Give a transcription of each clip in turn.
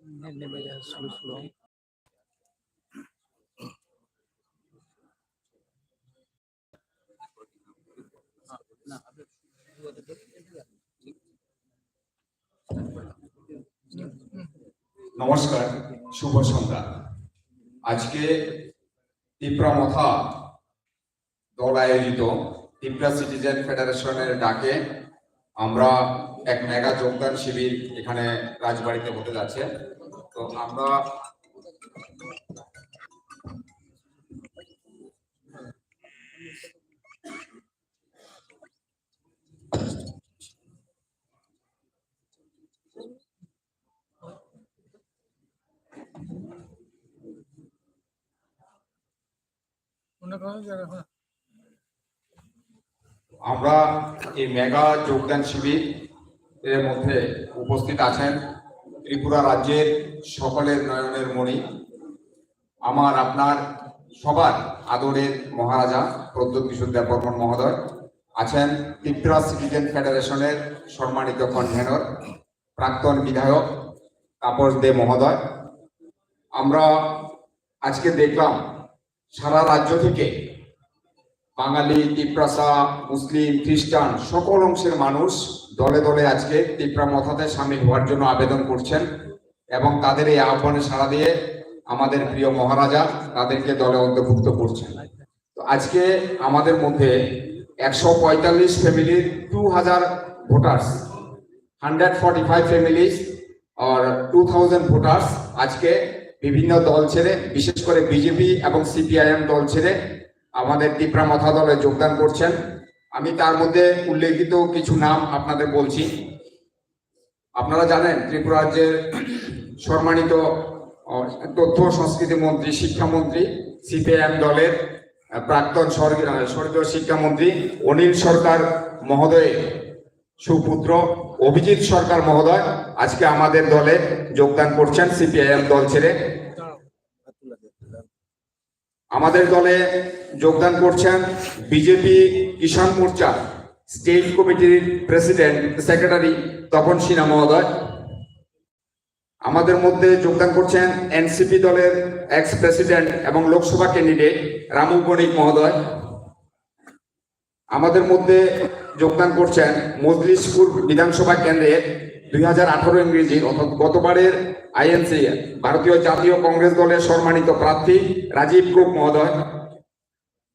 নমস্কার, শুভ সন্ধ্যা। আজকে তিপ্রা মথা দল আয়োজিত তিপ্রা সিটিজেন ফেডারেশনের ডাকে আমরা এক মেগা যোগদান শিবির এখানে রাজবাড়িতে হতে যাচ্ছে। তো আমরা এই মেগা যোগদান শিবির এর মধ্যে উপস্থিত আছেন ত্রিপুরা রাজ্যের সকলের নয়নের মণি, আমার আপনার সবার আদরের মহারাজা প্রদ্যোৎ কিশোর দেববর্মন মহোদয় আছেন, ত্রিপুরা সিটিজেন ফেডারেশনের সম্মানিত কনভেনর প্রাক্তন বিধায়ক তাপস দে মহোদয়। আমরা আজকে দেখলাম সারা রাজ্য থেকে বাঙালি, তিপ্রাসা, মুসলিম, খ্রিস্টান সকল অংশের মানুষ দলে দলে আজকে তিপ্রা মথাতে সামিল হওয়ার জন্য আবেদন করছেন এবং তাদের এই আহ্বানে সাড়া দিয়ে আমাদের প্রিয় মহারাজা তাদেরকে দলে অন্তর্ভুক্ত করছেন। তো আজকে আমাদের মধ্যে 145 ফ্যামিলির 2000 ভোটার্স, 145 ফ্যামিলিজ আর 2000 ভোটার্স আজকে বিভিন্ন দল ছেড়ে, বিশেষ করে বিজেপি এবং সিপিআইএম দল ছেড়ে আমাদের তিপ্রা মথা দলে যোগদান করছেন। আমি তার মধ্যে উল্লেখিত কিছু নাম আপনাদের বলছি। আপনারা জানেন ত্রিপুরা রাজ্যের সম্মানিত তথ্য সংস্কৃতি মন্ত্রী, শিক্ষামন্ত্রী, সিপিআইএম দলের প্রাক্তন স্বর্গীয় শিক্ষামন্ত্রী অনিল সরকার মহোদয়ের সুপুত্র অভিজিৎ সরকার মহোদয় আজকে আমাদের দলে যোগদান করছেন সিপিআইএম দল ছেড়ে। আমাদের দলে যোগদান করছেন বিজেপি কিষাণ মোর্চা স্টেট কমিটির প্রেসিডেন্ট সেক্রেটারি তপন সিনহা মহোদয়। আমাদের মধ্যে যোগদান করছেন এনসিপি দলের এক্স প্রেসিডেন্ট এবং লোকসভা ক্যান্ডিডেট রামু বণিক মহোদয়। আমাদের মধ্যে যোগদান করছেন মজলিশপুর বিধানসভা কেন্দ্রের 2018 ইংরেজি অর্থাৎ গতবারের আইএনসি ভারতীয় জাতীয় কংগ্রেস দলের সম্মানিত প্রার্থী রাজীব গোপ মহোদয়।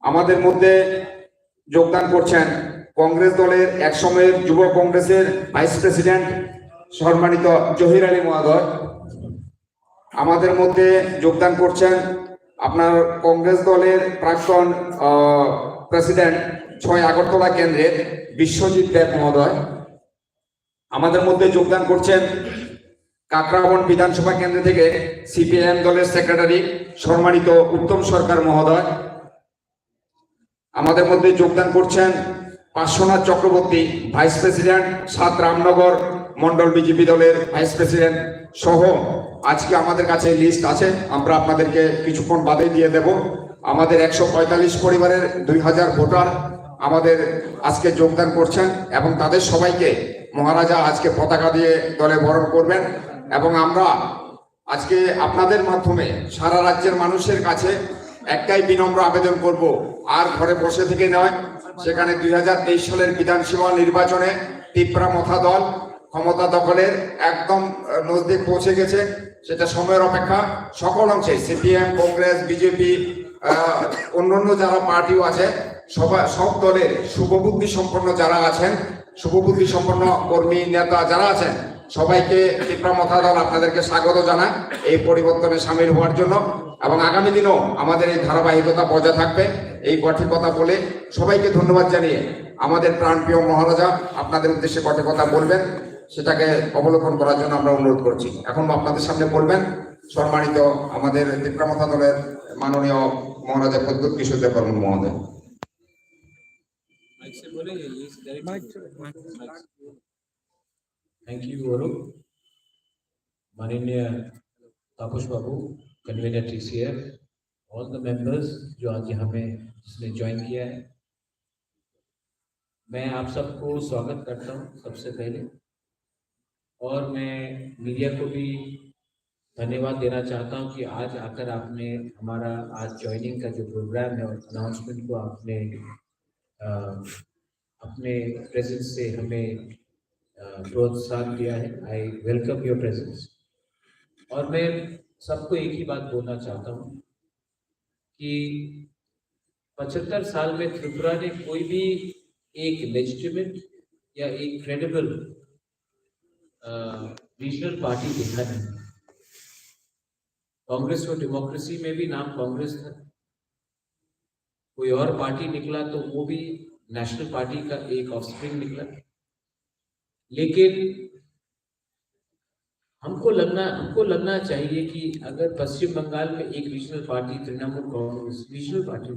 আমাদের মধ্যে যোগদান করছেন কংগ্রেস দলের এক সময়ের যুব কংগ্রেসের ভাইস প্রেসিডেন্ট সম্মানিত জহির আলী মহোদয়। আমাদের মধ্যে যোগদান করছেন আপনার কংগ্রেস দলের প্রাক্তন প্রেসিডেন্ট 6 আগরতলা কেন্দ্রের বিশ্বজিৎ দেব মহোদয়। আমাদের মধ্যে যোগদান করছেন কাকরাবন বিধানসভা কেন্দ্র থেকে সিপিআইএম দলের সেক্রেটারি সম্মানিত উত্তম সরকার মহোদয়। আমাদের মধ্যে যোগদান করছেন Parshvanath Chakraborty, vice president 7 Ramnagar Mondal BJP দলের ভাইস প্রেসিডেন্ট সহ আজকে আমাদের কাছে লিস্ট আছে, আমরা আপনাদেরকে কিছুক্ষণ বাদে দিয়ে দেব। আমাদের 145 পরিবারের 2000 ভোটার আমাদের আজকে যোগদান করছেন এবং তাদের সবাইকে মহারাজা আজকে পতাকা দিয়ে দলে বরণ করবেন। এবং আমরা আজকে আপনাদের মাধ্যমে সারা রাজ্যের মানুষের কাছে একটাই বিনম্র আবেদন করব, আর ঘরে বসে থেকে নয়, সেখানে 2023 সালের বিধানসভা নির্বাচনে তিপ্রা মথা দল ক্ষমতা দখলের একদম নজদিক পৌঁছে গেছে। সেটা সময়ের অপেক্ষা। সকল অংশে সিপিএম, কংগ্রেস, বিজেপি, অন্যান্য যারা পার্টিও আছে, সব দলের শুভবুদ্ধি সম্পন্ন যারা আছেন, শুভবুদ্ধি সম্পন্ন কর্মী নেতা যারা আছেন, সবাইকে তিপ্রা মথা দল আপনাদেরকে স্বাগত জানায় এই পরিবর্তনে সামিল হওয়ার জন্য। এবং আগামী দিনেও আমাদের এই ধারাবাহিকতা বজায় থাকবে, এই কটি কথা বলে সবাইকে ধন্যবাদ জানিয়ে আমাদের প্রাণপ্রিয় মহারাজা আপনাদের উদ্দেশ্যে কটি কথা বলবেন সেটাকে অবলোকন করার জন্য আমরা অনুরোধ করছি। এখন আপনাদের সামনে বলবেন সম্মানিত আমাদের তিপ্রা মথা দলের মাননীয় মহারাজা প্রদ্যোৎ কিশোর দেববর্মন মহোদয়। Thank you Arun. माननीय Tapas babu, convener TCF, all the members जो आज यहाँ में जिसने ज्वाइन किया है, मैं आप सबको स्वागत करता हूँ सबसे पहले। और मैं मीडिया को भी धन्यवाद देना चाहता हूं कि आज आकर आपने हमारा आज ज्वाइनिंग का जो प्रोग्राम है और अनाउंसमेंट को आपने अपने प्रेजेंस से हमें प्रोत्साहन दिया है। I welcome your presence. और मैं सबको एक ही बात बोलना चाहता हूँ कि 75 साल में त्रिपुरा ने कोई भी एक लेजिटिमेट या एक क्रेडिबल रीजनल पार्टी देखा नहीं। कांग्रेस और डेमोक्रेसी में भी नाम कांग्रेस था, कोई और पार्टी निकला तो वो भी नेशनल पार्टी का एक ऑफस्प्रिंग निकला। लेकिन हमको लगना चाहिए कि अगर पश्चिम बंगाल में एक regional party Trinamool Congress regional party,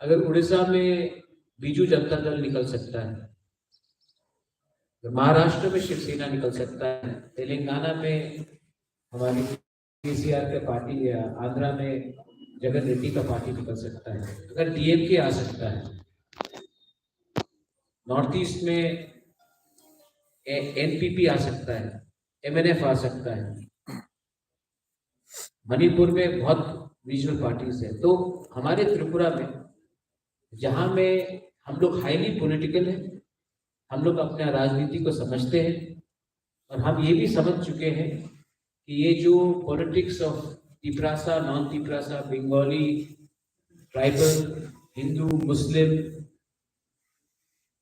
अगर उड़ीसा में बीजू जनता दल निकल सकता है, महाराष्ट्र में शिवसेना निकल सकता है, तेलंगाना में हमारी केसीआर का पार्टी या आंध्रा में जगन रेड्डी का पार्टी निकल सकता है, अगर डीएमके आ सकता है, नॉर्थ ईस्ट में एनपीपी आ सकता है, एमएनएफ आ सकता है, मणिपुर में बहुत रीजनल पार्टीज है। तो हमारे त्रिपुरा में जहां में हम लोग हाईली पॉलिटिकल हैं, हम लोग अपना राजनीति को समझते हैं और हम ये भी समझ चुके हैं कि ये जो politics of Tiprasa, non Tiprasa, Bengali, tribal, Hindu, Muslim,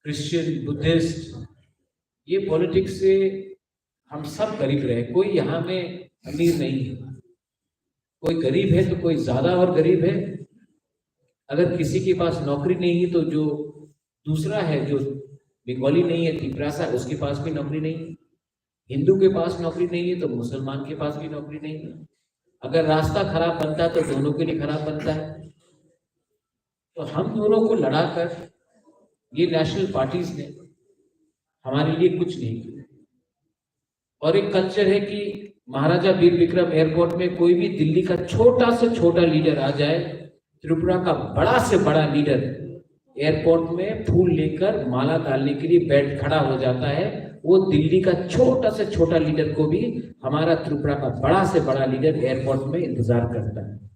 Christian, Buddhist, ये पॉलिटिक्स से हम सब करीब रहे। कोई यहाँ में अमीर नहीं है, कोई गरीब है तो कोई ज्यादा और गरीब है। अगर किसी के पास नौकरी नहीं है तो जो दूसरा है, जो बंगाली नहीं है, तिपरासा, उसके पास भी नौकरी नहीं है। हिंदू के पास नौकरी नहीं है तो मुसलमान के पास भी नौकरी नहीं है। अगर रास्ता खराब बनता है तो दोनों के लिए खराब बनता है। तो हम दोनों को लड़ाकर ये नेशनल पार्टीज ने हमारे लिए कुछ नहीं किया। और एक कल्चर है कि महाराजा वीर विक्रम एयरपोर्ट में कोई भी दिल्ली का छोटा से छोटा लीडर आ जाए, त्रिपुरा का बड़ा से बड़ा लीडर एयरपोर्ट में फूल लेकर माला डालने के लिए बैठ खड़ा हो जाता है। वो दिल्ली का छोटा से छोटा लीडर को भी हमारा त्रिपुरा का बड़ा से बड़ा लीडर एयरपोर्ट में इंतजार करता है।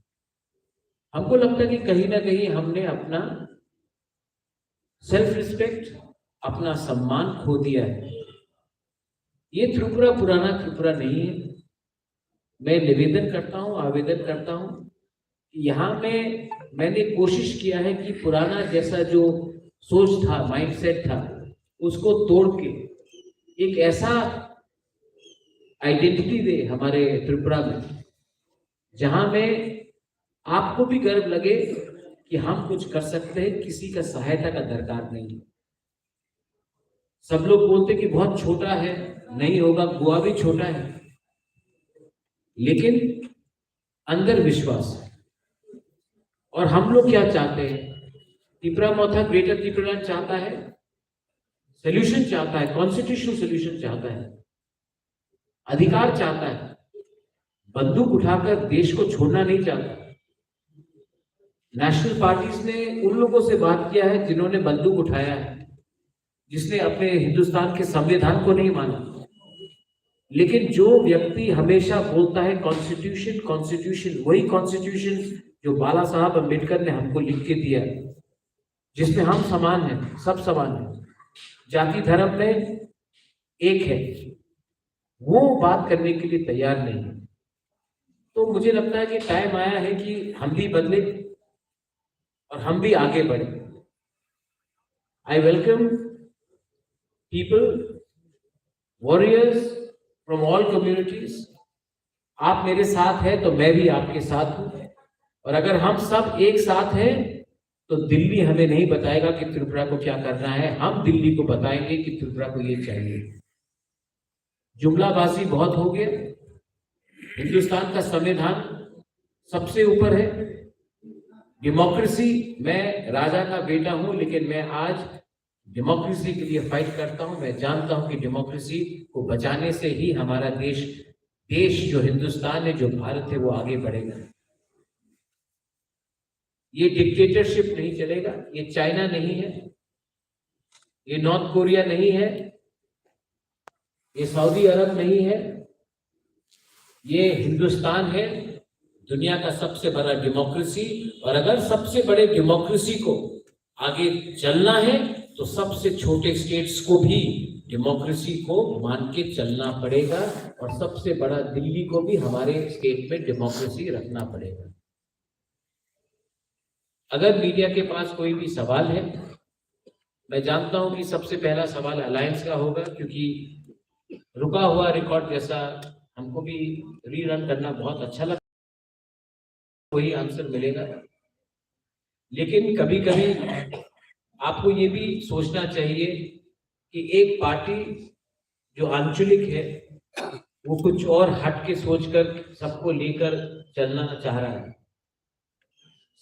हमको लगता है कि कहीं ना कहीं हमने अपना सेल्फ रिस्पेक्ट, अपना सम्मान खो दिया है। ये त्रिपुरा पुराना त्रिपुरा नहीं है। मैं निवेदन करता हूँ, आवेदन करता हूँ कि यहाँ में मैंने कोशिश किया है कि पुराना जैसा जो सोच था, माइंडसेट था, उसको तोड़ के एक ऐसा आइडेंटिटी दे हमारे त्रिपुरा में, जहां में आपको भी गर्व लगे कि हम कुछ कर सकते हैं, किसी का सहायता का दरकार नहीं है। सब लोग बोलते कि बहुत छोटा है, नहीं होगा, गोवा भी छोटा है, लेकिन अंदर विश्वास है। और हम लोग क्या चाहते हैं? त्रिपुरा मोथा ग्रेटर त्रिपुरा चाहता है, सोल्यूशन चाहता है, कॉन्स्टिट्यूशनल सोल्यूशन चाहता है, अधिकार चाहता है, बंदूक उठाकर देश को छोड़ना नहीं चाहता। नेशनल पार्टीज ने उन लोगों से बात किया है जिन्होंने बंदूक उठाया है, जिसने अपने हिंदुस्तान के संविधान को नहीं माना। लेकिन जो व्यक्ति हमेशा बोलता है कॉन्स्टिट्यूशन कॉन्स्टिट्यूशन, वही कॉन्स्टिट्यूशन जो बाला साहब अम्बेडकर ने हमको लिख के दिया, जिसमें हम समान हैं, सब समान हैं, जाति धर्म में एक है, वो बात करने के लिए तैयार नहीं है। तो मुझे लगता है कि टाइम आया है कि हम भी बदले और हम भी आगे बढ़े। I welcome people, warriors from all communities. आप मेरे साथ हैं तो मैं भी आपके साथ हूं, और अगर हम सब एक साथ हैं तो दिल्ली हमें नहीं बताएगा कि त्रिपुरा को क्या करना है, हम दिल्ली को बताएंगे कि त्रिपुरा को ये चाहिए। जुमलाबाजी बहुत हो गया। हिंदुस्तान का संविधान सबसे ऊपर है, डेमोक्रेसी, मैं राजा का बेटा हूं, लेकिन मैं आज डेमोक्रेसी के लिए फाइट करता हूं। मैं जानता हूं कि डेमोक्रेसी को बचाने से ही हमारा देश जो हिंदुस्तान है, जो भारत है, वो आगे बढ़ेगा। ये डिक्टेटरशिप नहीं चलेगा, ये चाइना नहीं है, ये नॉर्थ कोरिया नहीं है, ये सऊदी अरब नहीं है, ये हिंदुस्तान है, दुनिया का सबसे बड़ा डेमोक्रेसी, और अगर सबसे बड़े डेमोक्रेसी को आगे चलना है तो सबसे छोटे स्टेट्स को भी डेमोक्रेसी को मान के चलना पड़ेगा, और सबसे बड़ा दिल्ली को भी हमारे स्टेट में डेमोक्रेसी रखना पड़ेगा। अगर मीडिया के पास कोई भी सवाल है, मैं जानता हूं कि सबसे पहला सवाल अलायंस का होगा, क्योंकि रुका हुआ रिकॉर्ड जैसा हमको भी रीरन करना बहुत अच्छा लगता, वही आंसर मिलेगा। लेकिन कभी कभी आपको ये भी सोचना चाहिए कि एक पार्टी जो आंचलिक है वो कुछ और हट के सोचकर सबको लेकर चलना चाह रहा है।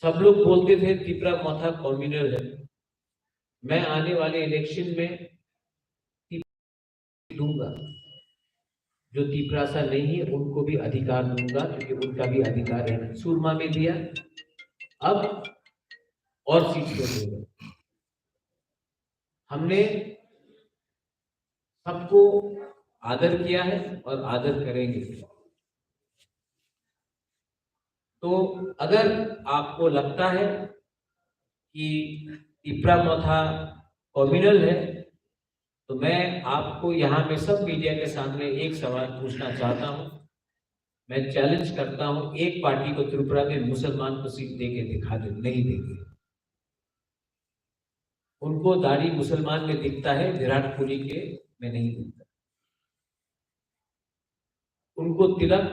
सब लोग बोलते थे तिपरा मौथा कम्युनल है, मैं आने वाले इलेक्शन में दूंगा, जो तिपरासा नहीं है उनको भी अधिकार दूंगा, क्योंकि उनका भी अधिकार है। सूरमा में दिया, अब और सीट पे देगा। हमने सबको आदर किया है और आदर करेंगे। तो अगर आपको लगता है कि तिपरा मौथा कम्युनल है, तो मैं आपको यहाँ पे सब मीडिया के सामने एक सवाल पूछना चाहता हूँ। मैं चैलेंज करता हूँ, एक पार्टी को त्रिपुरा में मुसलमान को सीट देके दिखा दे, नहीं देंगे। उनको दाढ़ी मुसलमान में दिखता है, विराट कोहली के में नहीं दिखता। उनको तिलक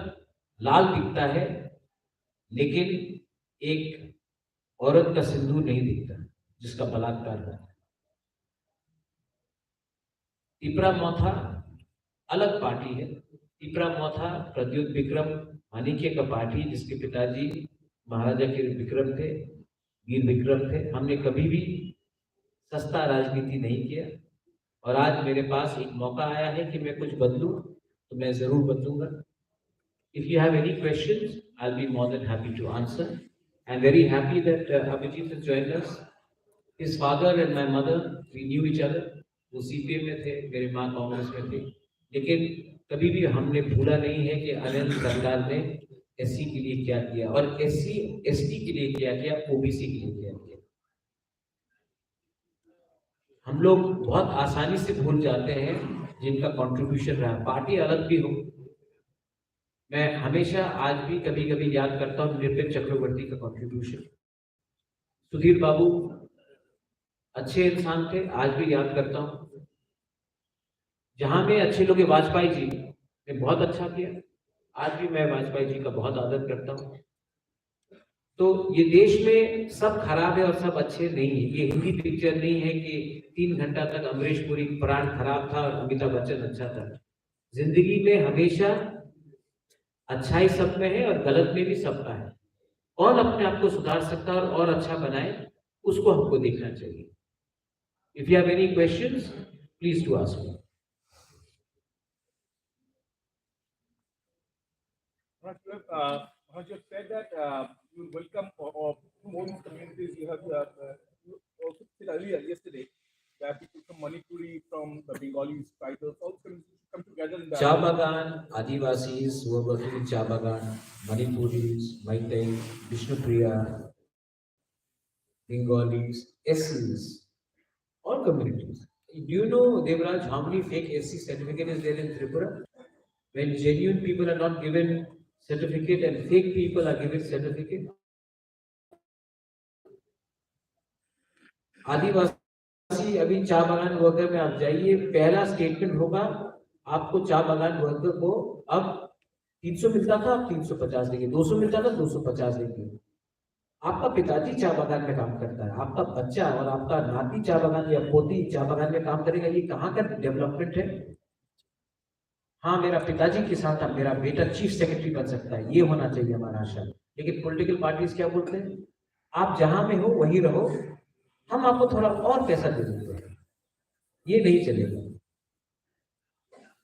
लाल दिखता है, लेकिन एक औरत का सिंदूर नहीं दिखता जिसका बलात्कार है। तिपरा मौथा अलग पार्टी है। तिपरा मौथा प्रद्युत विक्रम मानिक्य का पार्टी, जिसके पिताजी महाराजा के विक्रम थे, वीर विक्रम थे। हमने कभी भी सस्ता राजनीति नहीं किया, और आज मेरे पास एक मौका आया है कि मैं कुछ बदलूं, तो मैं जरूर बदलूंगा। If you have any questions, I'll be more than happy to answer. I'm very happy that Abhijit has joined us. His father and my mother, we knew each other. वो सीपीएम में थे, मेरी माँ कांग्रेस में थी, लेकिन कभी भी हमने भूला नहीं है कि अनंत सरकार ने एससी के लिए क्या किया, और एससी एसटी के लिए क्या किया, ओबीसी के लिए क्या किया। हम लोग बहुत आसानी से भूल जाते हैं जिनका कंट्रीब्यूशन रहा, पार्टी अलग भी हो। मैं हमेशा आज भी कभी कभी याद करता हूँ निरपेंद्र चक्रवर्ती का कंट्रीब्यूशन। सुधीर बाबू अच्छे इंसान थे, आज भी याद करता हूँ। जहां में अच्छे लोग, वाजपेयी जी ने बहुत अच्छा किया, आज भी मैं वाजपेयी जी का बहुत आदर करता हूँ। तो ये देश में सब खराब है और सब अच्छे नहीं है। ये हिंदी पिक्चर नहीं है कि 3 घंटा तक अमरीश पुरी प्राण खराब था और अमिताभ बच्चन अच्छा था। जिंदगी में हमेशा अच्छाई सब में है और गलत में भी सबका है। कौन अपने आप को सुधार सकता है और अच्छा बनाए, उसको हमको देखना चाहिए। If you have any questions, please to ask me. You said that you welcome or more communities. You have you also said earlier yesterday that people from Manipuri, from the Bengalis, tribals, all come together in the Chabagan, Adivasis who are working in Chabagan, Manipuris, Maitai, Vishnupriya, Bengalis, SCs, all communities. Do you know, Devraj, how many fake SC certificates is there in Tripura? When genuine people are not given certificate and fake people are given certificate. आदिवासी अभी चाय बागान worker में आप जाइए, पहला statement होगा आपको चाय बागान वर्कर को अब 300 मिलता था, आप 350 देंगे, 200 मिलता था, 250 देंगे। आपका पिताजी चाय बागान में काम करता है, आपका बच्चा और आपका नाती चाय बागान या पोती चाय बागान में काम करेगा, ये कहाँ का डेवलपमेंट है? हाँ, मेरा पिताजी के साथ अब मेरा बेटा चीफ सेक्रेटरी बन सकता है, ये होना चाहिए हमारा आशा। लेकिन पॉलिटिकल पार्टीज क्या बोलते हैं, आप जहां में हो वहीं रहो, हम आपको थोड़ा और पैसा दे देते हैं, ये नहीं चलेगा।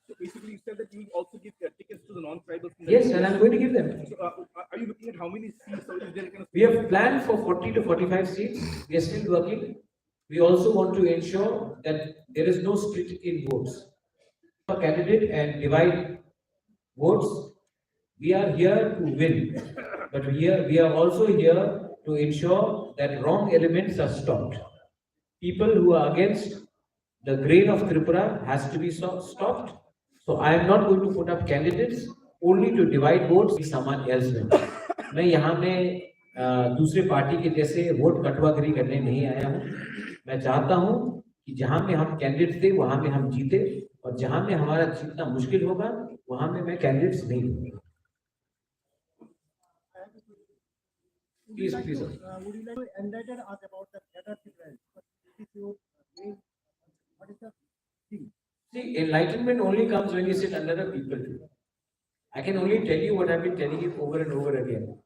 So basically, you said that you will also give tickets to the non-tribals. Yes, and I'm going to give them. So, are you looking at how many seats? Or is there kind of... We have planned for 40 to 45 seats. We are still working. We also want to ensure that there is no split in votes. A candidate and divide votes. We are here to win, but we are also here to ensure that wrong elements are stopped. People who are against the grain of Tripura has to be stopped. So I am not going to put up candidates only to divide votes. Someone else will. मैं यहाँ में दूसरे party के जैसे vote कटवाकरी करने नहीं आया हूँ. मैं चाहता हूँ कि जहाँ में हम कैंडिडेट्स थे वहाँ में हम जीते, और जहाँ में हमारा जीतना मुश्किल होगा वहाँ में मैं कैंडिडेट्स नहीं दूंगा. Please, please. Would you like to enlighten us about the better difference? What is the thing? See, enlightenment only comes when you sit under a people tree. I can only tell you what I've been telling you over and over again.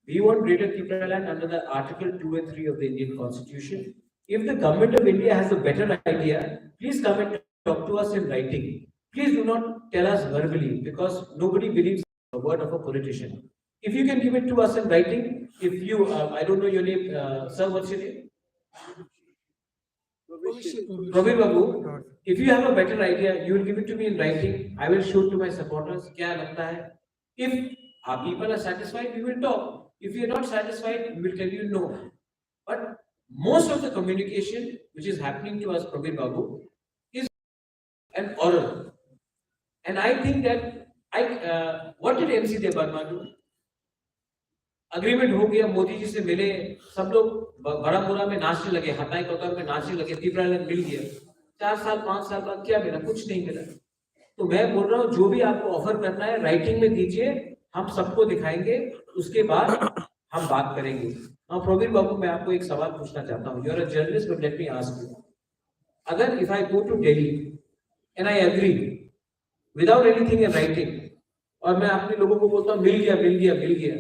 We want Greater Tripura land under the Article 2 and 3 of the Indian Constitution. If the government of India has a better idea, please come and talk to us in writing. Please do not tell us verbally, because nobody believes the word of a politician. If you can give it to us in writing, if you, I don't know your name, sir, what's your name? Praveen Babu, if you have a better idea, you will give it to me in writing. I will show it to my supporters. क्या लगता है? If our people are satisfied, we will talk. If we are not satisfied, we will tell you no. But most of the communication which is happening to us, Praveen Babu, is an oral. And I think that what did MC Dev Verma do? Agreement हो गया, मोदी जी से मिले, सब लोग बड़ामुरा में नाचने लगे, हताई कौतर में नाचने लगे, त्रिपुरा लैंड मिल गया. 4 साल 5 साल बाद क्या मिला? कुछ नहीं मिला. तो मैं बोल रहा हूँ जो भी आपको ऑफर करना है राइटिंग में दीजिए, हम सबको दिखाएंगे, उसके बाद हम बात करेंगे. हाँ प्रवीण बाबू, मैं आपको एक सवाल पूछना चाहता हूँ. You are a journalist, but let me ask you, अगर if I go to Delhi and I agree without anything in writing, और मैं अपने लोगों को बोलता हूँ मिल गया मिल गया मिल गया,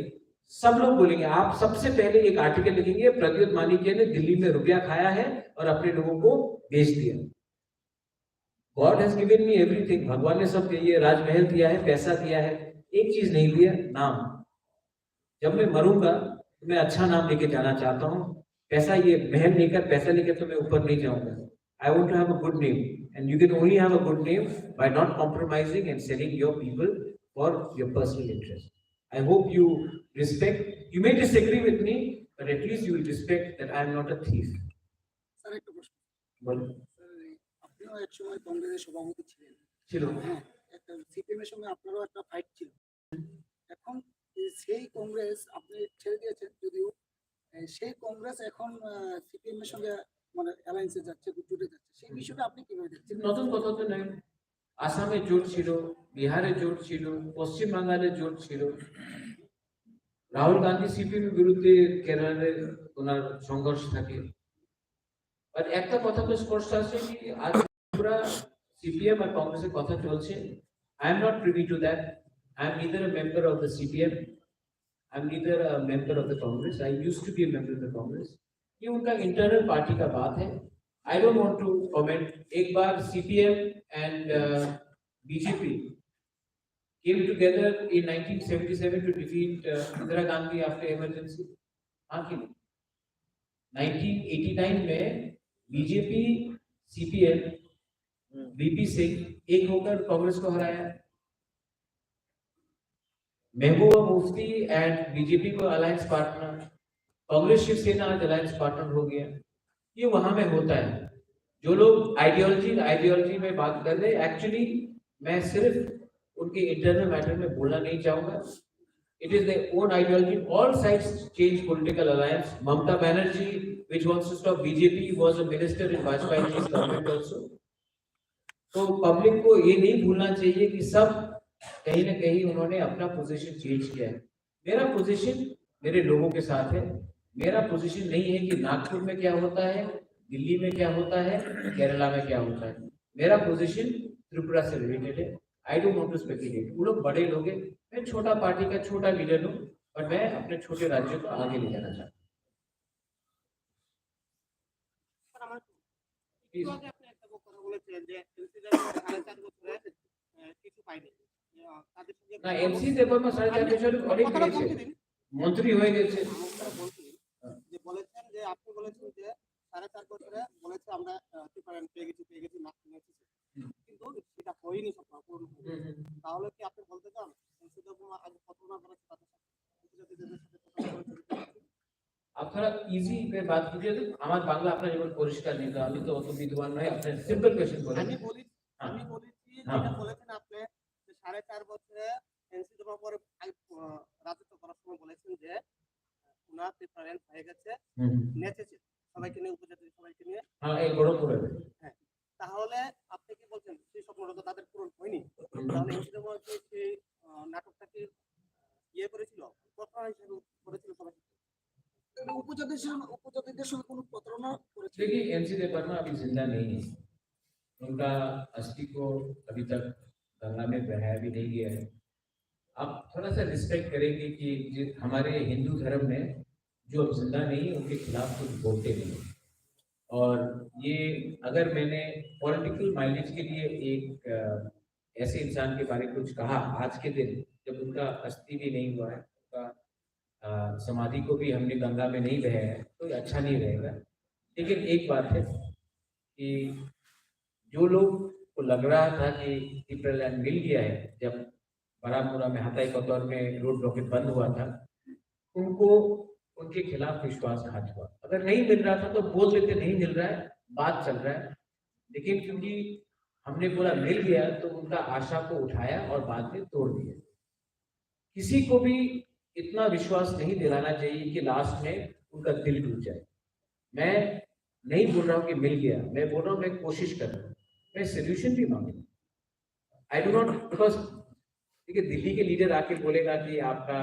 सब लोग बोलेंगे, आप सबसे पहले एक आर्टिकल लिखेंगे, प्रद्युत मानिक्य ने दिल्ली में रुपया खाया है और अपने लोगों को बेच दिया. God has given me everything, भगवान ने सब दिया, राजमहल दिया है, पैसा दिया है, एक चीज नहीं दिया, नाम. जब मैं मरूंगा तो मैं अच्छा नाम लेके जाना चाहता हूँ. पैसा, ये महल लेकर, पैसा लेकर तो मैं ऊपर नहीं जाऊंगा. I want to have a good name, and you can only have a good name by not compromising and selling your people for your personal interest. I hope you respect. You may disagree with me, but at least you will respect that I am not a thief. Sir একটা প্রশ্ন। বলুন। আপনিও একসময় কংগ্রেসের সভাপতি ছিলেন। ছিল। হ্যাঁ, একটা সিপিএম এর সঙ্গে আপনারও একটা ফাইট ছিল। এখন সেই কংগ্রেস আপনি ছেড়ে দিয়েছেন, যদিও সেই কংগ্রেস এখন সিপিএম এর সঙ্গে মানে অ্যালায়েন্সে যাচ্ছে, জুটে যাচ্ছে, সেই বিষয়টা আপনি কিভাবে দেখছেন? নতুন কথা তো নাই। আসামে জোট ছিল, বিহারে জোট ছিল, পশ্চিম বাংলায় জোট ছিল। রাহুল গান্ধী সিপিএম বিরুদ্ধে কেরলে ওনার সংঘর্ষ থাকে। আর একটা কথা তো স্পষ্ট আছে কি আজ পুরো সিপিএম আর কংগ্রেসের কথা চলছে। I am not privy to that. I am neither a member of the CPM. I am neither a member of the Congress. I used to be a member of the Congress. ये उनका internal party का बात है. I don't want to comment. एक बार CPM and BJP came together in 1977 to defeat Indira Gandhi after emergency. हाँ कि नहीं? 1989 में BJP, CPM, VP सिंह एक होकर कांग्रेस को हराया. महबूबा मुफ्ती एंड बीजेपी को अलायंस पार्टनर, कांग्रेस शिवसेना आज अलायंस पार्टनर हो गया. ये वहां में होता है. जो लोग आइडियोलॉजी में बात कर रहे हैं, एक्चुअली मैं सिर्फ उनके इंटरनल मैटर में बोलना नहीं चाहूंगा. It is their own ideology. All sides change political alliance. Mamata Banerjee, which wants to stop BJP, was a minister in Vajpayee's government also. तो पब्लिक को ये नहीं भूलना चाहिए कि सब कहीं ना कहीं उन्होंने अपना पोजीशन चेंज किया है. मेरा पोजीशन मेरे लोगों के साथ है. मेरा पोजीशन नहीं है कि नागपुर में क्या होता है, दिल्ली में क्या होता है, केरला में क्या होता है. मेरा पोजीशन त्रिपुरा से रिलेटेड है. I don't want to speculate. वो लोग बड़े लोग हैं, मैं छोटा पार्टी का छोटा लीडर हूँ, और मैं अपने छोटे राज्य को आगे ले जाना चाहता हूँ. না এমসি দেববর্মা 4.5 বছর অনেক হয়েছে, মন্ত্রী হয়ে গেছে. যে বলেছেন যে আপনি বলেছেন যে 4.5 বছরে বলেছে আমরা পেয়ে গেছি না, কিন্তু সেটা হয়নি, সব পূরণ হয়নি. তাহলে কি আপনি বলতে চান এমসি দেববর্মা আজ প্রথম ইজি তে বাত कीजिए তো আমার বাংলা আপনার যেমন পরিষ্কার নেই তো আমি তো অত বিদ্বান নই আপনি সিম্পল কোশ্চেন বলেন আমি বলি হ্যাঁ। আমি বলেছি হ্যাঁ। যেটা বলেছেন আপনি যে 4.5 বছরে এনসি দেওয়ার পরে রাজত্ব করার সময় বলেছেন যে উনার প্রেফারেন্স হয়ে গেছে নেচেছে সবাইকে নিয়ে উপজাতি সবাইকে নিয়ে হ্যাঁ এই বড় করে হ্যাঁ তাহলে আপনি কি বলছেন সেই স্বপ্নটা তো তাদের পূরণ হয়নি তাহলে এনসি দেওয়ার কি সেই নাটকটা কি ইয়ে করেছিল কথা হিসেবে করেছিল সবাই উপজাতিদের সঙ্গে কোনো প্রতারণা করেছে? देखिए एनसी देवर्मा अभी जिंदा नहीं है उनका अस्थि को अभी तक गंगा में बहाया भी नहीं गया है आप थोड़ा सा रिस्पेक्ट करेंगे कि हमारे हिंदू धर्म में जो अब जिंदा नहीं है उनके खिलाफ कुछ बोलते नहीं और ये अगर मैंने पॉलिटिकल माइलेज के लिए एक ऐसे इंसान के बारे में कुछ कहा आज के दिन जब उनका अस्थि भी नहीं हुआ है उनका समाधि को भी हमने गंगा में नहीं बहाया है तो ये अच्छा नहीं रहेगा लेकिन एक बात है कि जो लोग को लग रहा था कि पिपरलैंड मिल गया है जब बारामूला में हताई कतौर में रोड ब्लॉकेज बंद हुआ था उनको उनके खिलाफ विश्वासघात हुआ अगर नहीं मिल रहा था तो बोल देते नहीं मिल रहा है बात चल रहा है लेकिन क्योंकि हमने बोला मिल गया तो उनका आशा को उठाया और बाद में तोड़ दिया किसी को भी इतना विश्वास नहीं दिलाना चाहिए कि लास्ट में उनका दिल टूट जाए मैं नहीं बोल रहा हूँ कि मिल गया मैं बोल रहा हूँ मैं कोशिश कर रहा हूँ मैं सोल्यूशन भी मांगूंगा आई डू नॉट बिकॉज देखिए दिल्ली के लीडर आके बोलेगा कि आपका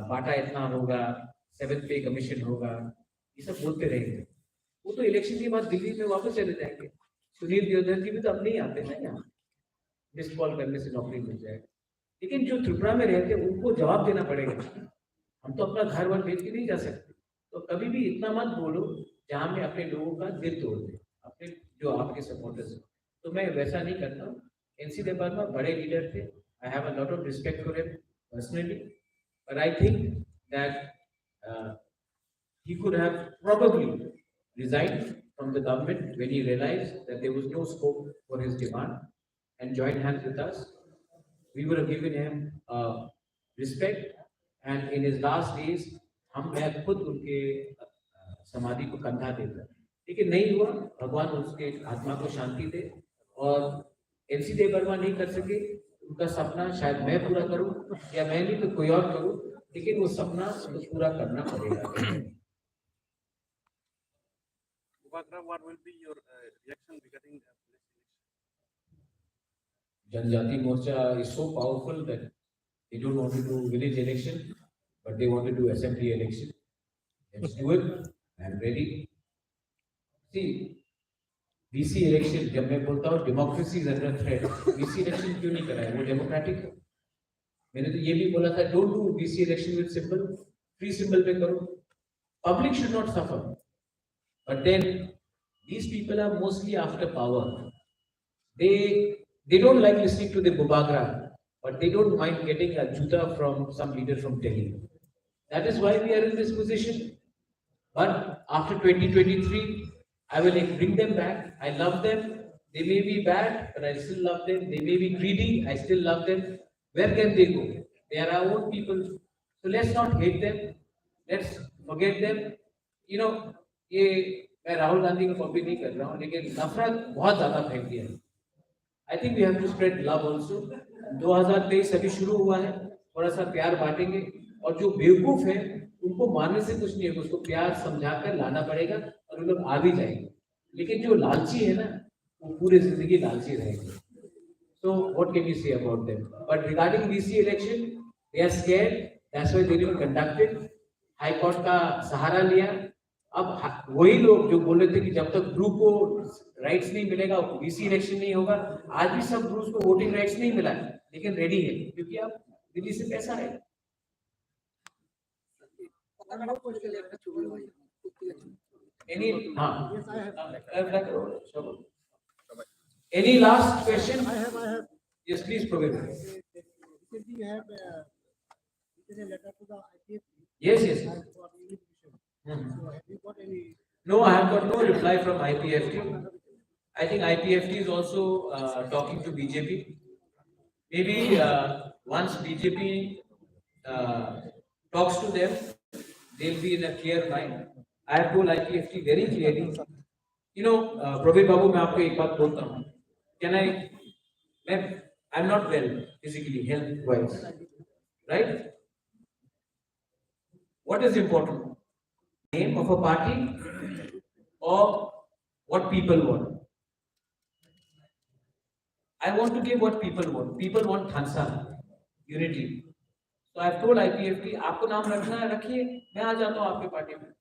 बाटा इतना होगा 7th पे कमीशन होगा ये सब बोलते रहेंगे वो तो इलेक्शन के बाद दिल्ली में वापस चले जाएंगे सुनील देवधर जी भी तो अब नहीं आते ना यहाँ मिस कॉल करने से नौकरी मिल जाएगी लेकिन जो त्रिपुरा में रहते हैं उनको जवाब देना पड़ेगा हम तो अपना घर वर बेच के नहीं जा सकते तो कभी भी इतना मत बोलो जहां में अपने लोगों का दिल तोड़ दे अपने जो आपके सपोर्टर्स हैं तो मैं वैसा नहीं करता हूँ एनसी देवर्मा बड़े लीडर थे I have a lot of respect for him personally but I think that he could have probably resigned from the government when he realized that there was no scope for his demand and joined hands with us we would have given him respect and in his last days हम मैं खुद उनके समाधि को कंधा देता लेकिन नहीं हुआ भगवान उसके आत्मा को शांति दे और एनसी देवर्मा नहीं कर सके उनका सपना शायद मैं पूरा करूं या मैं नहीं तो कोई और करूं लेकिन वो सपना तो पूरा करना पड़ेगा what will be your reaction regarding the जनजाति मोर्चा is so powerful that they don't want to do village election but they want to do assembly election let's do it I'm ready see VC election जब मैं बोलता हूँ democracy is under threat VC election क्यों नहीं कराया वो democratic है मैंने तो ये भी बोला था don't do VC election with symbol free symbol पे करो public should not suffer but then these people are mostly after power they don't like listening to the Bubagra but they don't mind getting a juta from some leader from Delhi that is why we are in this position but after 2023 I will bring them back I love them they may be bad but I still love them they may be greedy I still love them where can they go they are our own people so let's not hate them let's forget them you know ये मैं राहुल गांधी को copy नहीं कर रहा हूँ लेकिन नफरत बहुत ज्यादा फैल गया है I think we have to spread love also 2023 अभी शुरू हुआ है थोड़ा सा प्यार बांटेंगे और जो बेवकूफ है उनको मारने से कुछ नहीं है उसको प्यार समझाकर लाना पड़ेगा और वो लोग आ भी जाएंगे लेकिन जो लालची है ना वो पूरी जिंदगी लालची रहेंगे so what can you say about them but regarding VC election they are scared that's why they didn't conduct it high court का सहारा लिया अब वही लोग जो बोल रहे थे कि जब तक ग्रुप को राइट्स नहीं मिलेगा VC इलेक्शन नहीं होगा आज भी सब ग्रुप्स को वोटिंग राइट्स नहीं मिला लेकिन रेडी है क्योंकि अब दिल्ली से पैसा है any any last question I have yes please provide recently you have written a letter to the IPF yes for unification. So have you got any no I have got no reply from IPFT I think IPFT is also talking to BJP maybe once BJP talks to them they'll be in a clear mind. I have told IPFT very clearly. You know, Pravir Babu, मैं आपको एक बात बोलता हूँ. I'm not well physically, health-wise, right? What is important? Name of a party or what people want? I want to give what people want. People want Khansa, unity. So I've told IPFT, आपको नाम रखना है रखिए, मैं आ जाता हूँ आपके party में.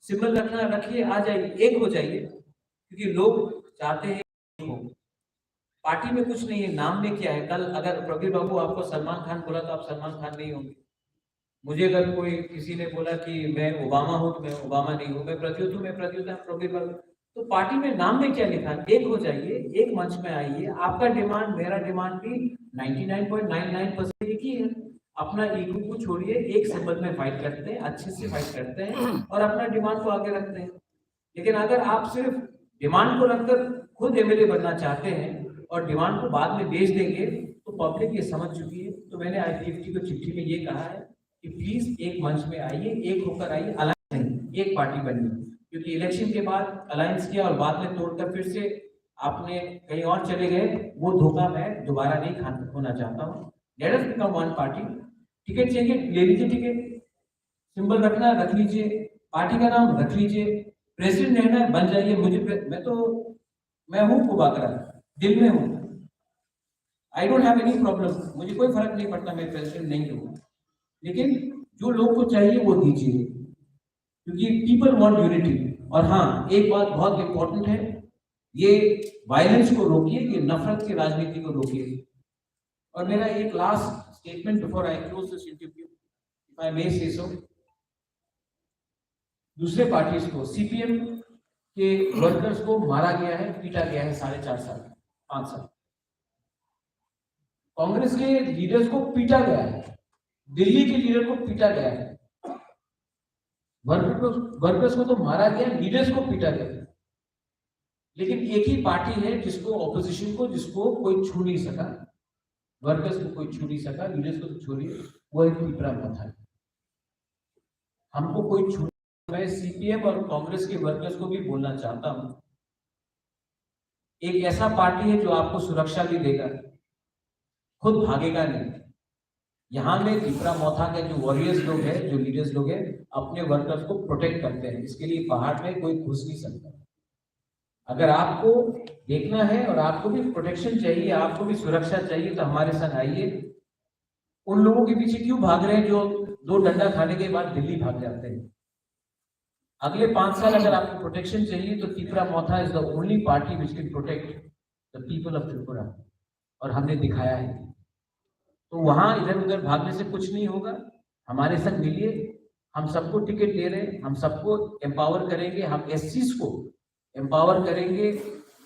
सिंबल रखना है रखिए, आ जाइए, एक हो जाइए, क्योंकि लोग चाहते हैं एक हो. पार्टी में कुछ नहीं है, नाम में क्या है. कल अगर प्रवीर बाबू आपको सलमान खान बोला तो आप सलमान खान नहीं होंगे. मुझे अगर कोई किसी ने बोला कि मैं ओबामा हूँ तो मैं ओबामा नहीं हूँ, मैं प्रद्युत हूँ, मैं प्रद्युत हूँ, प्रवीर बाबू. तो पार्टी में नाम में क्या लिखा है? एक हो जाइए, एक मंच में आइए. आपका डिमांड मेरा डिमांड भी 99.99% एक ही है. अपना ईगो को छोड़िए, एक सिंबल में फाइट करते हैं, अच्छे से फाइट करते हैं और अपना डिमांड को आगे रखते हैं. लेकिन अगर आप सिर्फ डिमांड को रखकर खुद एमएलए बनना चाहते हैं और डिमांड को बाद में बेच देंगे तो पब्लिक ये समझ चुकी है. तो मैंने आईपीएफटी को चिट्ठी में ये कहा है कि प्लीज एक मंच में आइए, एक होकर आइए, अलायंस नहीं, एक पार्टी बनिए. क्योंकि इलेक्शन के बाद अलायंस किया और बाद में तोड़कर फिर से आपने कहीं और चले गए, वो धोखा मैं दोबारा नहीं होना चाहता हूँ. Let us become one party. Ticket चाहिए ले लीजिए, टिकट. सिंबल रखना है रख लीजिए, पार्टी का नाम रख लीजिए, प्रेसिडेंट रहना है बन जाइए. मैं हूँ कुबाकरा, दिल में हूँ. I don't have any problem, मुझे कोई फर्क नहीं पड़ता मैं प्रेसिडेंट नहीं हूँ. लेकिन जो लोग को चाहिए वो दीजिए, क्योंकि पीपल वांट यूनिटी. और हाँ, एक बात बहुत इंपॉर्टेंट है, ये वायलेंस को रोकिए, ये नफरत की राजनीति को रोकिए. और मेरा एक last statement before I close this interview, if I may say so. दूसरे पार्टीज को, सीपीएम के वर्कर्स को मारा गया है, पीटा गया है 4.5 साल 5 साल. कांग्रेस के लीडर्स को पीटा गया है, दिल्ली के लीडर को पीटा गया है. वर्कर्स को तो मारा गया, लीडर्स को पीटा गया. लेकिन एक ही पार्टी है जिसको ऑपोजिशन को, जिसको कोई छू नहीं सका. वर्कर्स को कोई छू नहीं सका, लीडर्स को तो छोड़िए, वो एक पिपरा मथा है. हमको कोई छू. मैं सीपीएम और कांग्रेस के वर्कर्स को भी बोलना चाहता हूं, एक ऐसा पार्टी है जो आपको सुरक्षा भी देगा, खुद भागेगा नहीं. यहाँ में त्रिपुरा मोथा के जो वॉरियर्स लोग हैं, जो लीडर्स लोग हैं, अपने वर्कर्स को प्रोटेक्ट करते हैं. इसके लिए पहाड़ में कोई घुस नहीं सकता. अगर आपको देखना है और आपको भी प्रोटेक्शन चाहिए, आपको भी सुरक्षा चाहिए, तो हमारे साथ आइए. उन लोगों के पीछे क्यों भाग रहे हैं जो 2 डंडा खाने के बाद दिल्ली भाग जाते हैं? अगले 5 साल अगर आपको प्रोटेक्शन चाहिए तो Tripura Motha is the only party which can protect the people of Tripura. और हमने दिखाया है. तो वहां इधर उधर भागने से कुछ नहीं होगा. हमारे संग मिलिए, हम सबको टिकट दे रहे हैं, हम सबको एम्पावर करेंगे. हम एससीज को एम्पावर करेंगे,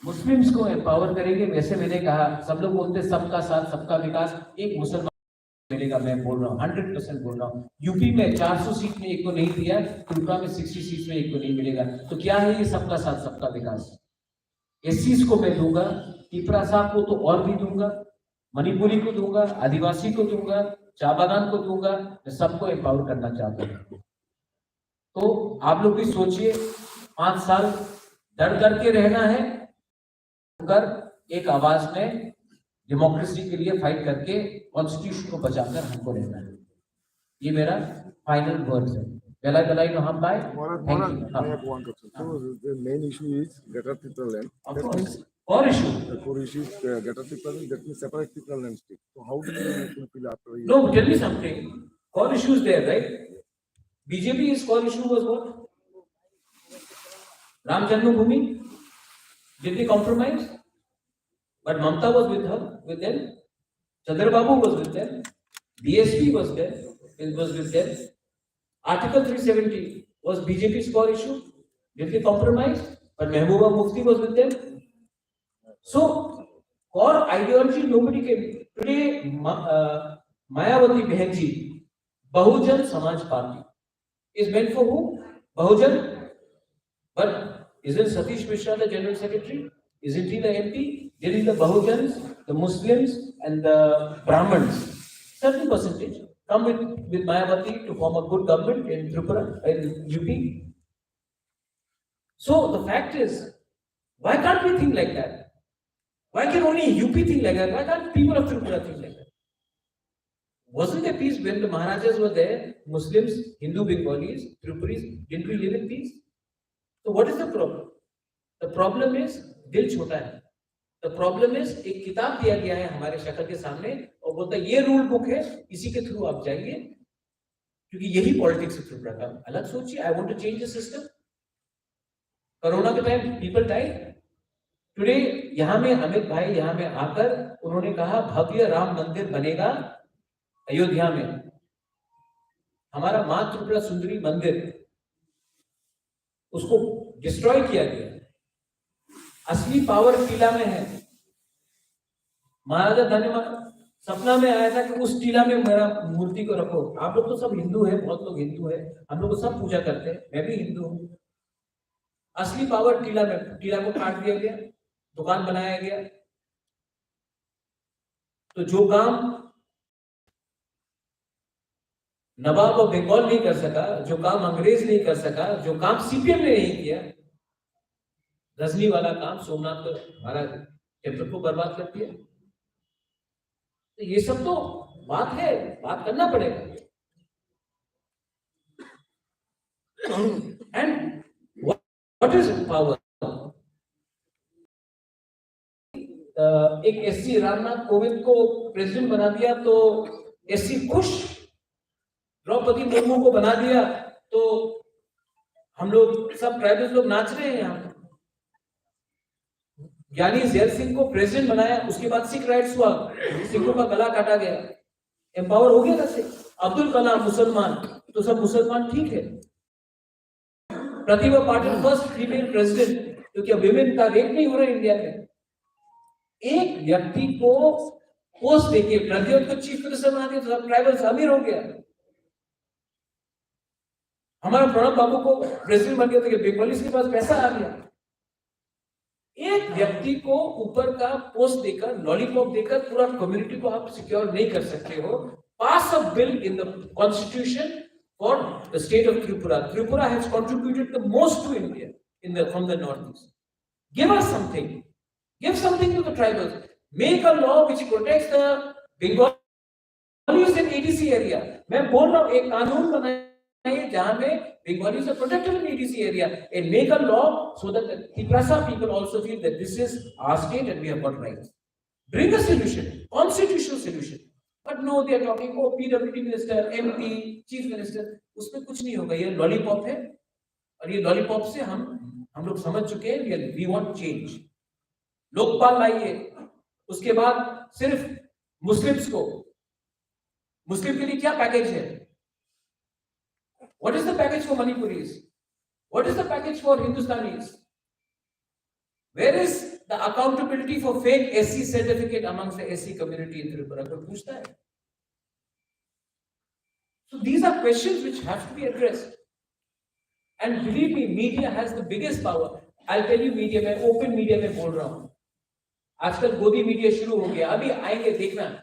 मुस्लिम्स को एम्पावर करेंगे. वैसे मैंने कहा, सब लोग बोलते सबका साथ सबका विकास, एक मुसलमान मिलेगा. मैं बोल रहा हूँ, 100% बोल रहा हूँ. यूपी में 400 सीट में एक को नहीं दिया, त्रिपुरा में 60 सीट में एक को नहीं मिलेगा. तो क्या है ये सबका साथ सबका विकास? एससीज को मैं दूंगा, त्रिपुरा साहब को तो और भी दूंगा, मणिपुरी को दूंगा, आदिवासी को दूंगा, चाबागान को दूंगा. मैं सबको एम्पावर करना चाहता हूँ. तो आप लोग भी सोचिए, 5 साल डर डर के रहना है, कर एक आवाज में डेमोक्रेसी के लिए फाइट करके कॉन्स्टिट्यूशन को बचाकर हमको रहना है. ये मेरा फाइनल वर्ड है. Will I know how by? Thank you. I have one question. So the main issue is Greater Tripura land. Of That course. means Core issue. the core issue is Greater Tripura land. That means separate Tripura land state. So how do you fulfill after? No, tell me something. Core issue is there, right? BJP's core issue was what? Ram Janmabhoomi. Did they compromise? But Mamta was with them. Chandrababu was with them. DSP was there. It was with them. Article 370 was BJP's core issue. Did they compromise? But Mehbooba Mufti was with them. So, core ideology nobody came. Today, Mayawati Behenji, Bahujan Samaj Party, is meant for who? Bahujan. But isn't Satish Mishra the General Secretary? Isn't he the MP? Didn't the Bahujans, the Muslims and the Brahmins, certain percentage, come with Mayawati to form a good government in Tripura, in UP. So the fact is, why can't we think like that? Why can only UP think like that? Why can't people of Tripura think like that? Wasn't there peace when the Maharajas were there? Muslims, Hindu Bengalis, Tripuris, didn't we live in peace? So what is the problem? The problem is दिल छोटा है. The problem is एक किताब दिया गया है हमारे शक्ल के सामने और बोलता है ये रूल बुक है, इसी के थ्रू आप जाइए, क्योंकि यही पॉलिटिक्स है त्रिपुरा का. अलग सोचिए. I want to change the system. Corona के टाइम people died. टुडे यहाँ में अमित भाई यहाँ में आकर उन्होंने कहा भव्य राम मंदिर बनेगा अयोध्या में. हमारा मां त्रिपुरा सुंदरी मंदिर उसको डिस्ट्रॉय किया गया. असली पावर टीला में है. महाराजा धन्यवाद सपना में आया था कि उस टीला में मेरा मूर्ति को रखो. आप लोग तो सब हिंदू है, बहुत लोग हिंदू है, हम लोग सब पूजा करते हैं, मैं भी हिंदू हूं. असली पावर टीला में, टीला को काट दिया गया, दुकान बनाया गया. तो जो काम नवाब और बंगाल नहीं कर सका, जो काम अंग्रेज नहीं कर सका, जो काम सीपीएम ने नहीं किया, रजनी वाला काम सोमनाथ को हमारा टेम्पल को बर्बाद कर दिया. तो ये सब तो बात है, बात करना पड़ेगा. And what is power? एक एससी रामनाथ कोविंद को प्रेसिडेंट बना दिया तो एससी खुश. द्रौपदी मुर्मू को बना दिया तो हम लोग सब ट्राइबल्स लोग नाच रहे हैं. यहाँ ज्ञानी जैल सिंह को प्रेसिडेंट बनाया, उसके बाद सिख राइट्स हुआ, सिखों का गला काटा गया, एम्पावर हो गया ना सिख. अब्दुल कलाम मुसलमान, तो सब मुसलमान ठीक है. Pratibha Patil first female president, क्योंकि अब विमेन का रेप नहीं हो रहा इंडिया में. एक व्यक्ति को पोस्ट देके प्रद्योत को चीफ मिनिस्टर बना दिया तो सब ट्राइबल्स अमीर हो गया. हमारा प्रणब बाबू को प्रेसिडेंट बन गया तो बंगालीज के पास पैसा आ गया. एक व्यक्ति को ऊपर का पोस्ट देकर, लॉलीपॉप देकर पूरा कम्युनिटी को आप सिक्योर नहीं कर सकते हो. Pass a bill in the constitution for the state of Tripura. Tripura has contributed the most to India in the from the North East. Give us something, give something to the tribals. Make a law which protects the Bengalis in ADC area. मैं बोल रहा हूं एक कानून बनाए जहां में Bengalis are protected in EDC area, and make a law so that the Tiprasa people also feel that this is our state and we have got rights. Bring a solution, constitutional solution. But no, they are talking, oh, PWD minister, MP, chief minister. उसमें कुछ नहीं होगा. ये lollipop है और ये lollipop से हम लोग समझ चुके हैं. We want change. लोकपाल लाइए. उसके बाद सिर्फ मुस्लिम्स को, मुस्लिम के लिए क्या पैकेज है? What is the package for Manipuris? What is the package for Hindustanis? Where is the accountability for fake SC certificate amongst the SC community in Tripura? कोई पूछता है? So these are questions which have to be addressed. And believe me, media has the biggest power. I'll tell you, media में, open media में बोल रहा हूँ. आजकल गोदी मीडिया शुरू हो गया. अभी आएंगे देखना.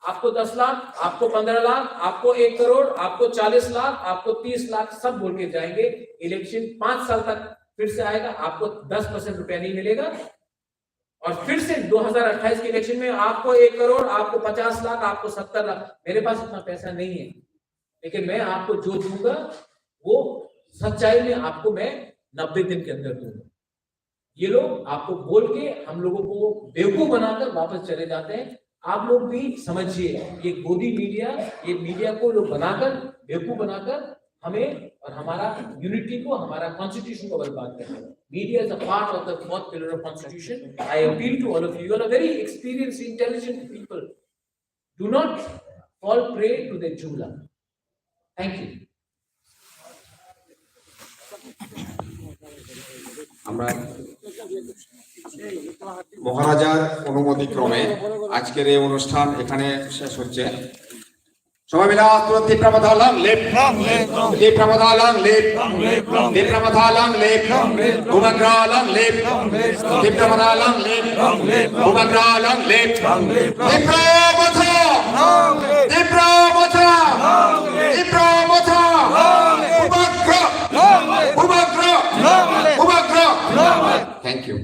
आपको 10 लाख, आपको 15 लाख, आपको 1 करोड़, आपको 40 लाख, आपको 30 लाख, सब बोल के जाएंगे. इलेक्शन 5 साल तक फिर से आएगा, आपको 10% रुपया नहीं मिलेगा. और फिर से 2028 के इलेक्शन में आपको 1 करोड़, आपको 50 लाख, आपको 70 लाख. मेरे पास इतना पैसा नहीं है, लेकिन मैं आपको जो दूंगा वो सच्चाई में आपको मैं 90 दिन के अंदर दूंगा. ये लोग आपको बोल के हम लोगों को बेवकूफ बनाकर वापस चले जाते हैं. आप लोग भी समझिए, ये गोदी मीडिया, ये मीडिया को लोग बनाकर, बेवकूफ बनाकर हमें और हमारा यूनिटी को, हमारा कॉन्स्टिट्यूशन को बर्बाद कर रहे हैं. Media is a part of the 4th pillar of constitution. I appeal to all of you. You are a very experienced, intelligent people. Do not fall prey to their jumla. Thank you. আমরা মহারাজার অনুমতি ক্রমে আজকের এই অনুষ্ঠান এখানে শেষ হচ্ছে. সবাই মিলে তীব্রমথালং লেপ তীব্রমথালং লেপ তীব্রমথালং লেপ ভূমগ্রালং লেপ তীব্রমথালং লেপ ভূমগ্রালং লেপ তীব্রমথা তীব্রমথা ইব্রামথা উবাগ্র উবাগ্র উবাগ্র থ্যাংক ইউ